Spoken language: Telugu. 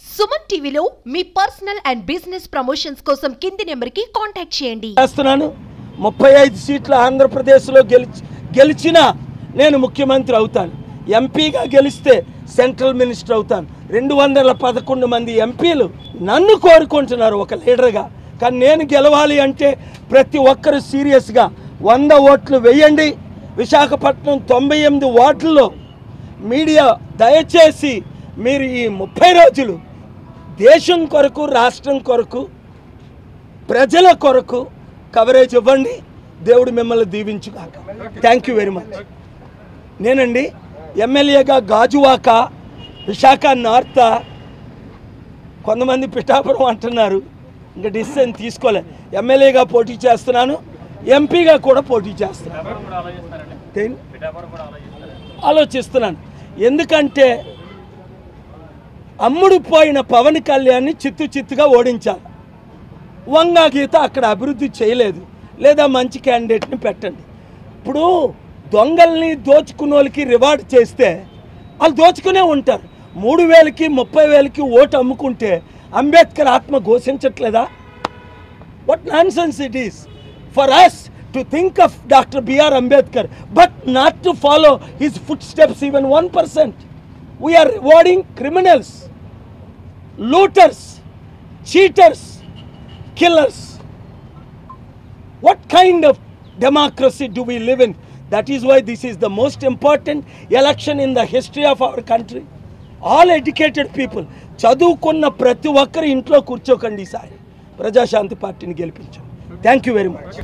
సుమన్ టీవీలో మీ పర్సనల్ అండ్ బిజినెస్ ప్రమోషన్స్ కోసం కింది నెంబర్కి కాంటాక్ట్ చేయండి. 35 సీట్ల ఆంధ్రప్రదేశ్లో గెలిచినా నేను ముఖ్యమంత్రి అవుతాను. ఎంపీగా గెలిస్తే సెంట్రల్ మినిస్టర్ అవుతాను. 211 మంది ఎంపీలు నన్ను కోరుకుంటున్నారు ఒక లీడర్గా. కానీ నేను గెలవాలి అంటే ప్రతి ఒక్కరు సీరియస్గా 100 ఓట్లు వేయండి. విశాఖపట్నం 98 వార్డుల్లో మీడియా దయచేసి మీరు ఈ 30 రోజులు దేశం కొరకు, రాష్ట్రం కొరకు, ప్రజల కొరకు కవరేజ్ ఇవ్వండి. దేవుడు మిమ్మల్ని దీవించుగాక. Thank you very much. నేనండి ఎమ్మెల్యేగా గాజువాక, విశాఖ నార్త్, కొంతమంది పిఠాపురం అంటున్నారు, ఇంకా డిసిషన్ తీసుకోలే. ఎమ్మెల్యేగా పోటీ చేస్తున్నాను, ఎంపీగా కూడా పోటీ చేస్తున్నాను. ఆలోచిస్తున్నాను. ఎందుకంటే అమ్ముడు పోయిన పవన్ కళ్యాణ్ని చిత్తుగా ఓడించాలి. వంగా గీత అక్కడ అభివృద్ధి చేయలేదు, లేదా మంచి క్యాండిడేట్ని పెట్టండి. ఇప్పుడు దొంగల్ని దోచుకున్న వాళ్ళకి రివార్డ్ చేస్తే వాళ్ళు దోచుకునే ఉంటారు. 3,000కి 30,000కి ఓటు అమ్ముకుంటే అంబేద్కర్ ఆత్మ ఘోషించట్లేదా? What nonsense it is for us to think of doctor BR Ambedkar but not to follow his footsteps even 1%. We're rewarding criminals, looters, cheaters, killers. What kind of democracy do we live in? That is why this is the most important election in the history of our country. All educated people, చదువుకున్న ప్రతి ఒక్కరు ఇంట్లో కూర్చోకండి. ఈసారి ప్రజాశాంతి పార్టీని గెలిపించండి. Thank you very much.